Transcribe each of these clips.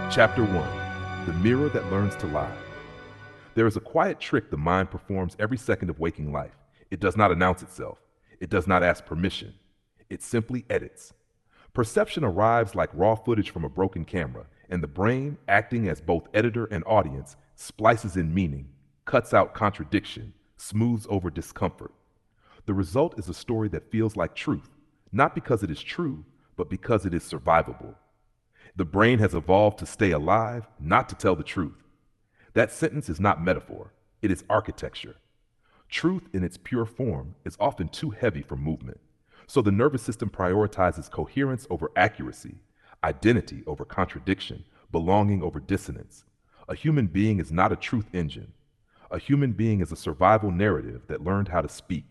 Chapter 1: The Mirror That Learns to Lie. There is a quiet trick the mind performs every second of waking life. It does not announce itself. It does not ask permission. It simply edits. Perception arrives like raw footage from a broken camera, and the brain, acting as both editor and audience, splices in meaning, cuts out contradiction, smooths over discomfort. The result is a story that feels like truth, not because it is true, but because it is survivable. The brain has evolved to stay alive, not to tell the truth. That sentence is not metaphor, it is architecture. Truth in its pure form is often too heavy for movement, so the nervous system prioritizes coherence over accuracy, identity over contradiction, belonging over dissonance. A human being is not a truth engine. A human being is a survival narrative that learned how to speak,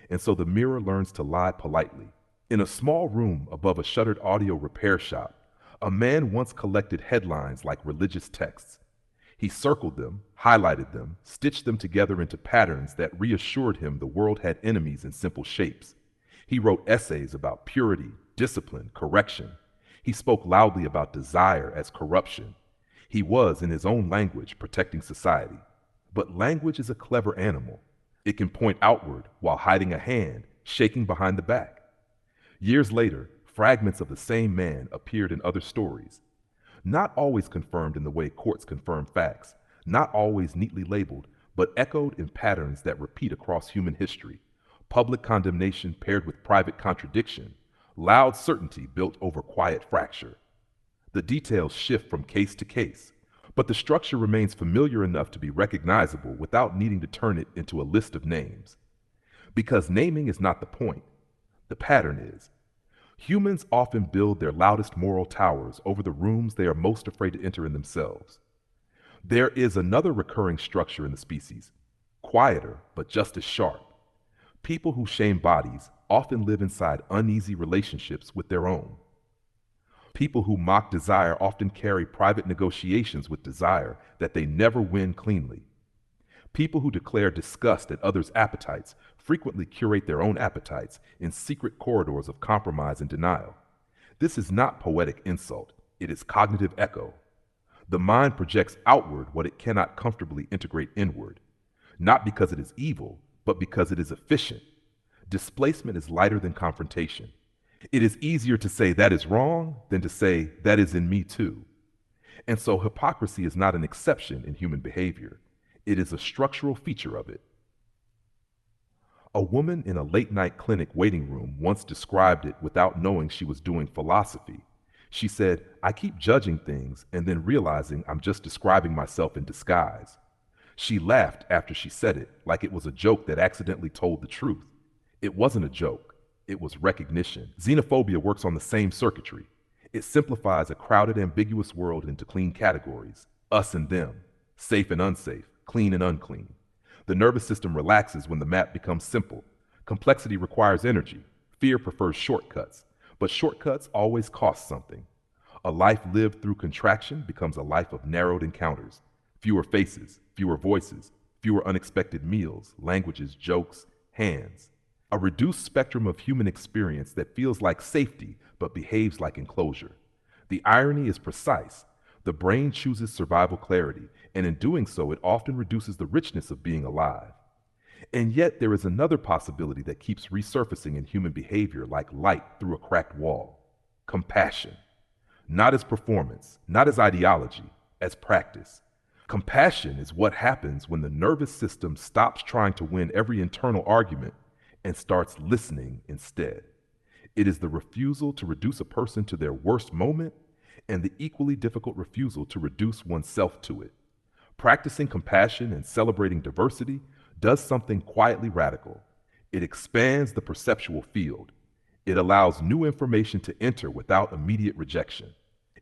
and so the mirror learns to lie politely. In a small room above a shuttered audio repair shop, a man once collected headlines like religious texts. He circled them, highlighted them, stitched them together into patterns that reassured him the world had enemies in simple shapes. He wrote essays about purity, discipline, correction. He spoke loudly about desire as corruption. He was, in his own language, protecting society. But language is a clever animal. It can point outward while hiding a hand, shaking behind the back. Years later, fragments of the same man appeared in other stories. Not always confirmed in the way courts confirm facts, not always neatly labeled, but echoed in patterns that repeat across human history. Public condemnation paired with private contradiction, loud certainty built over quiet fracture. The details shift from case to case, but the structure remains familiar enough to be recognizable without needing to turn it into a list of names. Because naming is not the point, the pattern is. Humans often build their loudest moral towers over the rooms they are most afraid to enter in themselves. There is another recurring structure in the species, quieter but just as sharp. People who shame bodies often live inside uneasy relationships with their own. People who mock desire often carry private negotiations with desire that they never win cleanly. People who declare disgust at others' appetites frequently curate their own appetites in secret corridors of compromise and denial. This is not poetic insult, it is cognitive echo. The mind projects outward what it cannot comfortably integrate inward, not because it is evil, but because it is efficient. Displacement is lighter than confrontation. It is easier to say that is wrong than to say that is in me too. And so hypocrisy is not an exception in human behavior. It is a structural feature of it. A woman in a late-night clinic waiting room once described it without knowing she was doing philosophy. She said, "I keep judging things and then realizing I'm just describing myself in disguise." She laughed after she said it, like it was a joke that accidentally told the truth. It wasn't a joke. It was recognition. Xenophobia works on the same circuitry. It simplifies a crowded, ambiguous world into clean categories, us and them, safe and unsafe, clean and unclean. The nervous system relaxes when the map becomes simple. Complexity requires energy. Fear prefers shortcuts, but shortcuts always cost something. A life lived through contraction becomes a life of narrowed encounters. Fewer faces, fewer voices, fewer unexpected meals, languages, jokes, hands. A reduced spectrum of human experience that feels like safety but behaves like enclosure. The irony is precise. The brain chooses survival clarity, and in doing so, it often reduces the richness of being alive. And yet, there is another possibility that keeps resurfacing in human behavior like light through a cracked wall: compassion. Not as performance, not as ideology, as practice. Compassion is what happens when the nervous system stops trying to win every internal argument and starts listening instead. It is the refusal to reduce a person to their worst moment and the equally difficult refusal to reduce oneself to it. Practicing compassion and celebrating diversity does something quietly radical. It expands the perceptual field. It allows new information to enter without immediate rejection.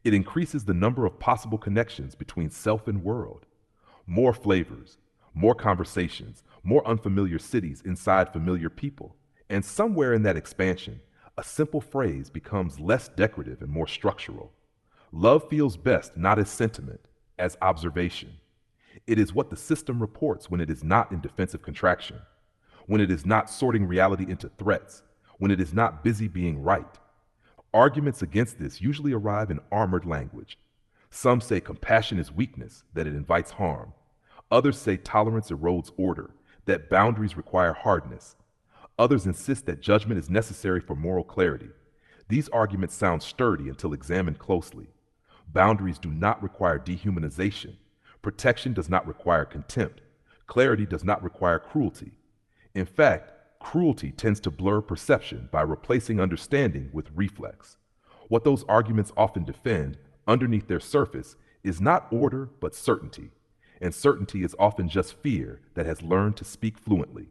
It increases the number of possible connections between self and world. More flavors, more conversations, more unfamiliar cities inside familiar people. And somewhere in that expansion, a simple phrase becomes less decorative and more structural. Love feels best not as sentiment, as observation. It is what the system reports when it is not in defensive contraction, when it is not sorting reality into threats, when it is not busy being right. Arguments against this usually arrive in armored language. Some say compassion is weakness, that it invites harm. Others say tolerance erodes order, that boundaries require hardness. Others insist that judgment is necessary for moral clarity. These arguments sound sturdy until examined closely. Boundaries do not require dehumanization. Protection does not require contempt. Clarity does not require cruelty. In fact, cruelty tends to blur perception by replacing understanding with reflex. What those arguments often defend, underneath their surface, is not order but certainty, and certainty is often just fear that has learned to speak fluently.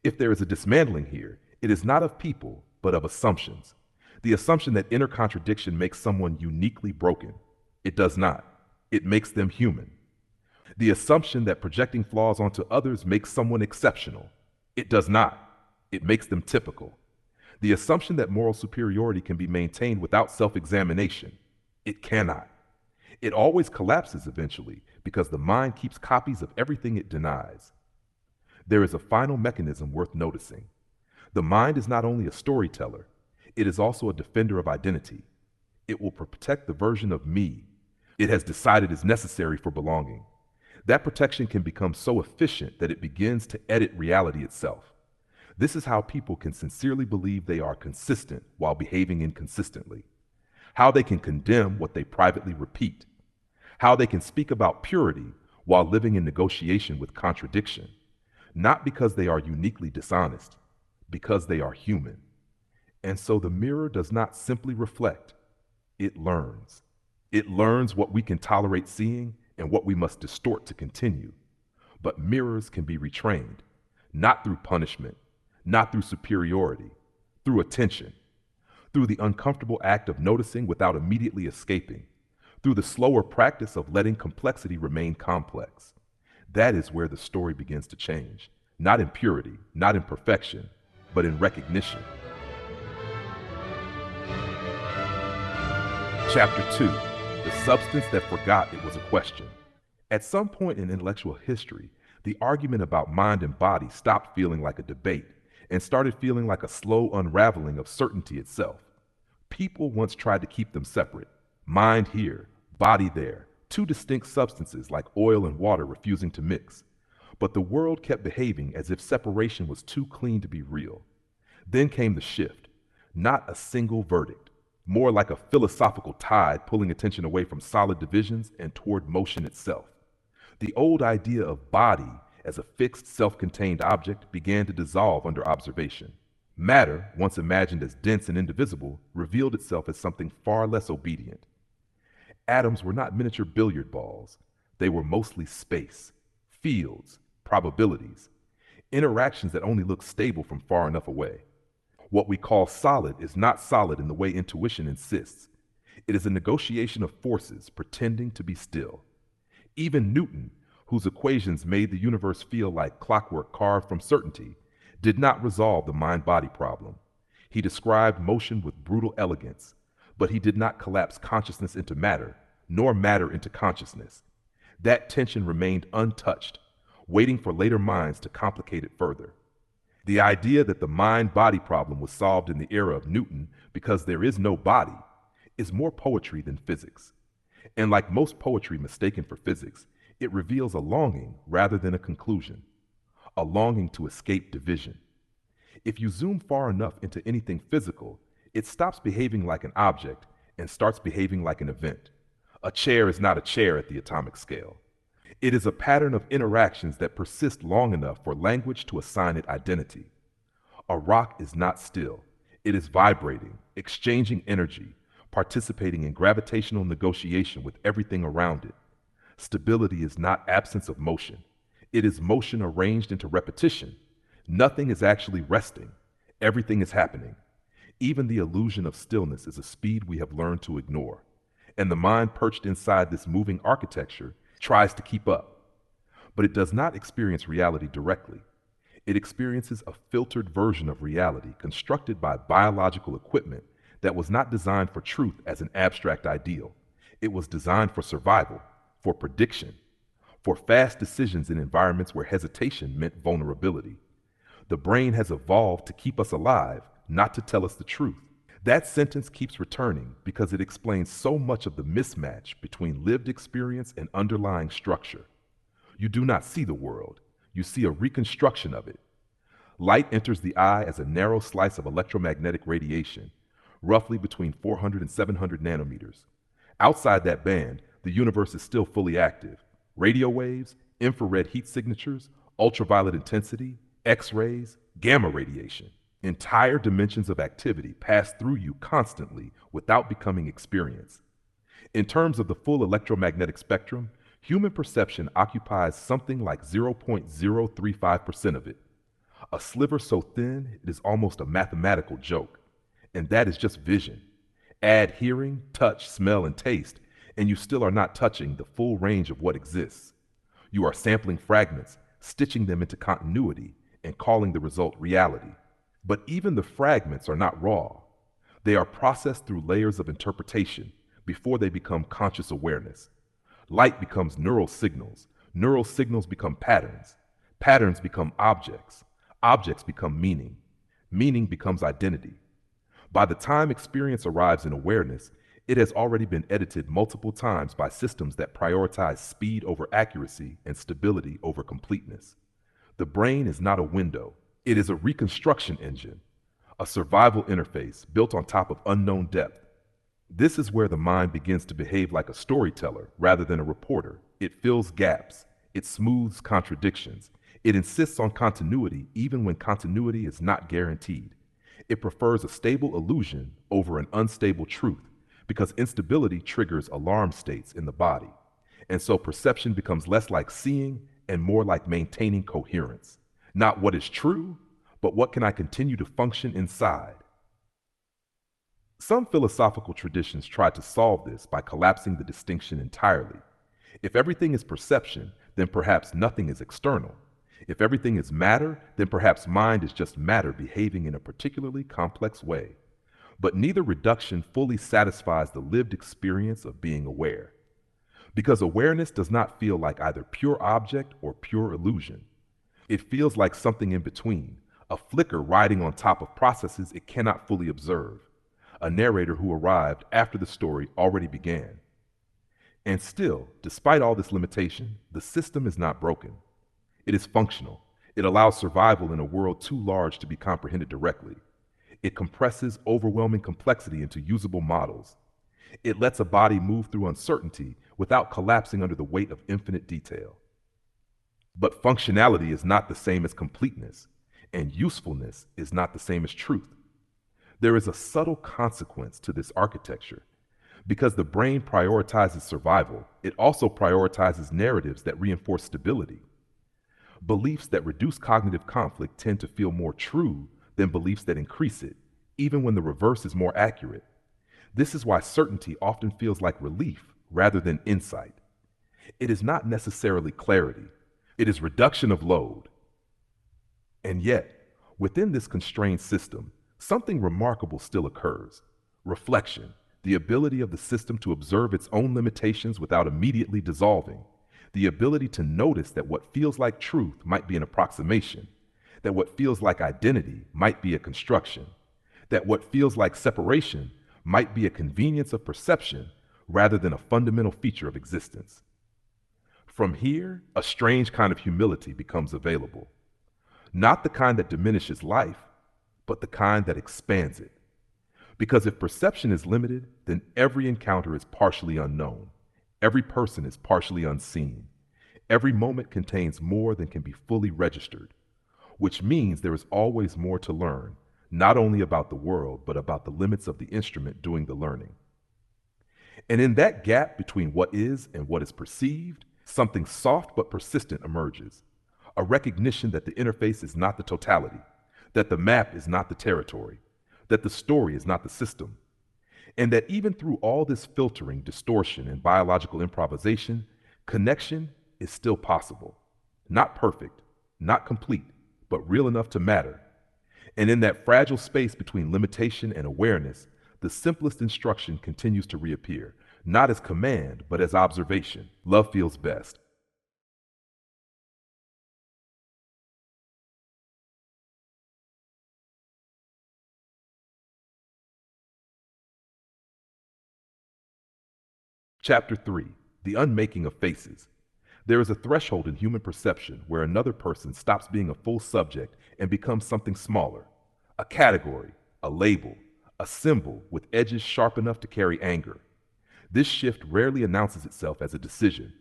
If there is a dismantling here, it is not of people, but of assumptions. The assumption that inner contradiction makes someone uniquely broken. It does not. It makes them human. The assumption that projecting flaws onto others makes someone exceptional. It does not. It makes them typical. The assumption that moral superiority can be maintained without self-examination. It cannot. It always collapses eventually because the mind keeps copies of everything it denies. There is a final mechanism worth noticing. The mind is not only a storyteller, it is also a defender of identity. It will protect the version of me it has decided is necessary for belonging. That protection can become so efficient that it begins to edit reality itself. This is how people can sincerely believe they are consistent while behaving inconsistently. How they can condemn what they privately repeat. How they can speak about purity while living in negotiation with contradiction. Not because they are uniquely dishonest, because they are human. And so the mirror does not simply reflect, it learns. It learns what we can tolerate seeing and what we must distort to continue. But mirrors can be retrained, not through punishment, not through superiority, through attention, through the uncomfortable act of noticing without immediately escaping, through the slower practice of letting complexity remain complex. That is where the story begins to change, not in purity, not in perfection, but in recognition. Chapter 2, The Substance That Forgot It Was a Question. At some point in intellectual history, the argument about mind and body stopped feeling like a debate and started feeling like a slow unraveling of certainty itself. People once tried to keep them separate, mind here, body there, two distinct substances like oil and water refusing to mix. But the world kept behaving as if separation was too clean to be real. Then came the shift, not a single verdict, more like a philosophical tide pulling attention away from solid divisions and toward motion itself. The old idea of body as a fixed, self-contained object began to dissolve under observation. Matter, once imagined as dense and indivisible, revealed itself as something far less obedient. Atoms were not miniature billiard balls. They were mostly space, fields, probabilities, interactions that only look stable from far enough away. What we call solid is not solid in the way intuition insists. It is a negotiation of forces pretending to be still. Even Newton, whose equations made the universe feel like clockwork carved from certainty, did not resolve the mind-body problem. He described motion with brutal elegance, but he did not collapse consciousness into matter, nor matter into consciousness. That tension remained untouched, waiting for later minds to complicate it further. The idea that the mind-body problem was solved in the era of Newton because there is no body is more poetry than physics. And like most poetry mistaken for physics, it reveals a longing rather than a conclusion, a longing to escape division. If you zoom far enough into anything physical, it stops behaving like an object and starts behaving like an event. A chair is not a chair at the atomic scale. It is a pattern of interactions that persist long enough for language to assign it identity. A rock is not still. It is vibrating, exchanging energy, participating in gravitational negotiation with everything around it. Stability is not absence of motion. It is motion arranged into repetition. Nothing is actually resting. Everything is happening. Even the illusion of stillness is a speed we have learned to ignore. And the mind perched inside this moving architecture tries to keep up. But it does not experience reality directly. It experiences a filtered version of reality constructed by biological equipment that was not designed for truth as an abstract ideal. It was designed for survival, for prediction, for fast decisions in environments where hesitation meant vulnerability. The brain has evolved to keep us alive, not to tell us the truth. That sentence keeps returning because it explains so much of the mismatch between lived experience and underlying structure. You do not see the world, you see a reconstruction of it. Light enters the eye as a narrow slice of electromagnetic radiation, roughly between 400 and 700 nanometers. Outside that band, the universe is still fully active. Radio waves, infrared heat signatures, ultraviolet intensity, X rays, gamma radiation. Entire dimensions of activity pass through you constantly without becoming experienced. In terms of the full electromagnetic spectrum, human perception occupies something like 0.035% of it. A sliver so thin it is almost a mathematical joke. And that is just vision. Add hearing, touch, smell, and taste, and you still are not touching the full range of what exists. You are sampling fragments, stitching them into continuity, and calling the result reality. But even the fragments are not raw. They are processed through layers of interpretation before they become conscious awareness. Light becomes neural signals become patterns, patterns become objects, objects become meaning, meaning becomes identity. By the time experience arrives in awareness, it has already been edited multiple times by systems that prioritize speed over accuracy and stability over completeness. The brain is not a window, it is a reconstruction engine, a survival interface built on top of unknown depth. This is where the mind begins to behave like a storyteller rather than a reporter. It fills gaps, it smooths contradictions, it insists on continuity even when continuity is not guaranteed. It prefers a stable illusion over an unstable truth because instability triggers alarm states in the body. And so perception becomes less like seeing and more like maintaining coherence. Not what is true, but what can I continue to function inside? Some philosophical traditions try to solve this by collapsing the distinction entirely. If everything is perception, then perhaps nothing is external. If everything is matter, then perhaps mind is just matter behaving in a particularly complex way. But neither reduction fully satisfies the lived experience of being aware. Because awareness does not feel like either pure object or pure illusion. It feels like something in between, a flicker riding on top of processes it cannot fully observe, a narrator who arrived after the story already began. And still, despite all this limitation, the system is not broken. It is functional. It allows survival in a world too large to be comprehended directly. It compresses overwhelming complexity into usable models. It lets a body move through uncertainty without collapsing under the weight of infinite detail. But functionality is not the same as completeness, and usefulness is not the same as truth. There is a subtle consequence to this architecture. Because the brain prioritizes survival, it also prioritizes narratives that reinforce stability. Beliefs that reduce cognitive conflict tend to feel more true than beliefs that increase it, even when the reverse is more accurate. This is why certainty often feels like relief rather than insight. It is not necessarily clarity, it is reduction of load. And yet, within this constrained system, something remarkable still occurs. Reflection, the ability of the system to observe its own limitations without immediately dissolving, the ability to notice that what feels like truth might be an approximation, that what feels like identity might be a construction, that what feels like separation might be a convenience of perception rather than a fundamental feature of existence. From here, a strange kind of humility becomes available. Not the kind that diminishes life, but the kind that expands it. Because if perception is limited, then every encounter is partially unknown. Every person is partially unseen. Every moment contains more than can be fully registered, which means there is always more to learn, not only about the world, but about the limits of the instrument doing the learning. And in that gap between what is and what is perceived, something soft but persistent emerges. A recognition that the interface is not the totality, that the map is not the territory, that the story is not the system, and that even through all this filtering, distortion, and biological improvisation, connection is still possible. Not perfect, not complete, but real enough to matter. And in that fragile space between limitation and awareness, the simplest instruction continues to reappear, not as command, but as observation. Love feels best. Chapter 3: The Unmaking of Faces. There is a threshold in human perception where another person stops being a full subject and becomes something smaller, a category, a label, a symbol with edges sharp enough to carry anger. This shift rarely announces itself as a decision.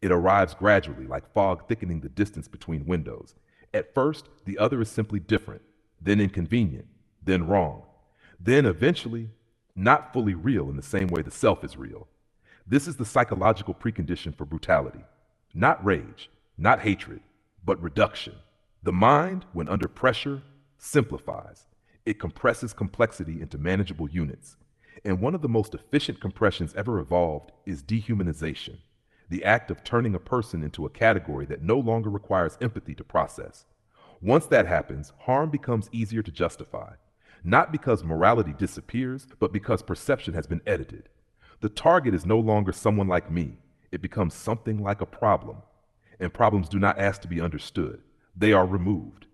It arrives gradually, like fog thickening the distance between windows. At first, the other is simply different, then inconvenient, then wrong, then eventually not fully real in the same way the self is real. This is the psychological precondition for brutality. Not rage, not hatred, but reduction. The mind, when under pressure, simplifies. It compresses complexity into manageable units. And one of the most efficient compressions ever evolved is dehumanization, the act of turning a person into a category that no longer requires empathy to process. Once that happens, harm becomes easier to justify, not because morality disappears, but because perception has been edited. The target is no longer someone like me. It becomes something like a problem. And problems do not ask to be understood. They are removed.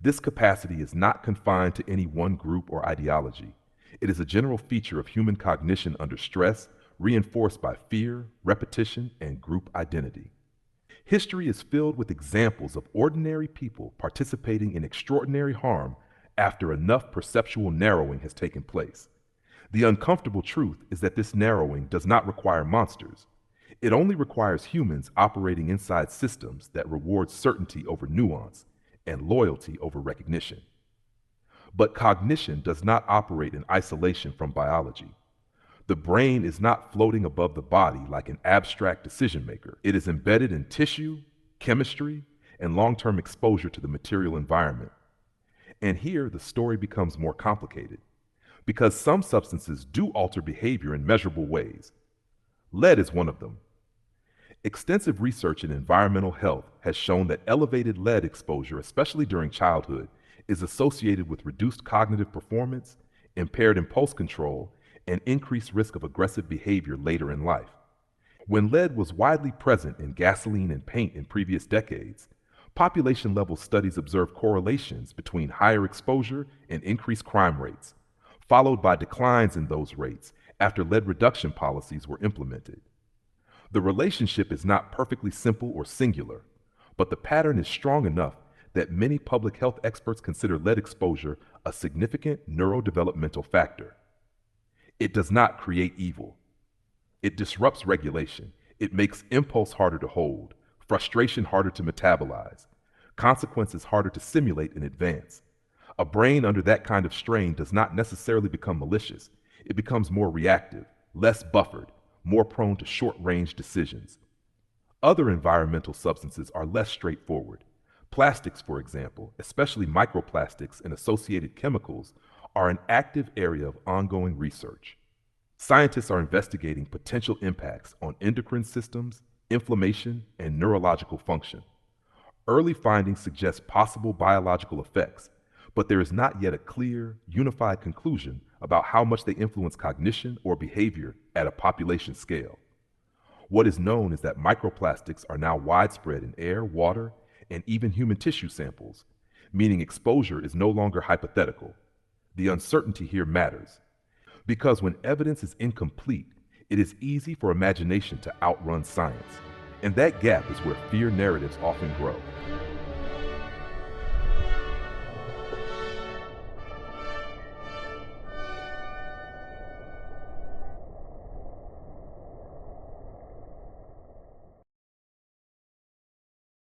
This capacity is not confined to any one group or ideology. It is a general feature of human cognition under stress, reinforced by fear, repetition, and group identity. History is filled with examples of ordinary people participating in extraordinary harm after enough perceptual narrowing has taken place. The uncomfortable truth is that this narrowing does not require monsters. It only requires humans operating inside systems that reward certainty over nuance and loyalty over recognition. But cognition does not operate in isolation from biology. The brain is not floating above the body like an abstract decision maker. It is embedded in tissue, chemistry, and long-term exposure to the material environment. And here the story becomes more complicated, because some substances do alter behavior in measurable ways. Lead is one of them. Extensive research in environmental health has shown that elevated lead exposure, especially during childhood, is associated with reduced cognitive performance, impaired impulse control, and increased risk of aggressive behavior later in life. When lead was widely present in gasoline and paint in previous decades, population-level studies observed correlations between higher exposure and increased crime rates, followed by declines in those rates after lead reduction policies were implemented. The relationship is not perfectly simple or singular, but the pattern is strong enough that many public health experts consider lead exposure a significant neurodevelopmental factor. It does not create evil. It disrupts regulation. It makes impulse harder to hold, frustration harder to metabolize, consequences harder to simulate in advance. A brain under that kind of strain does not necessarily become malicious. It becomes more reactive, less buffered, more prone to short-range decisions. Other environmental substances are less straightforward. Plastics, for example, especially microplastics and associated chemicals, are an active area of ongoing research. Scientists are investigating potential impacts on endocrine systems, inflammation, and neurological function. Early findings suggest possible biological effects, but there is not yet a clear, unified conclusion about how much they influence cognition or behavior at a population scale. What is known is that microplastics are now widespread in air, water, and even human tissue samples, meaning exposure is no longer hypothetical. The uncertainty here matters, because when evidence is incomplete, it is easy for imagination to outrun science, and that gap is where fear narratives often grow.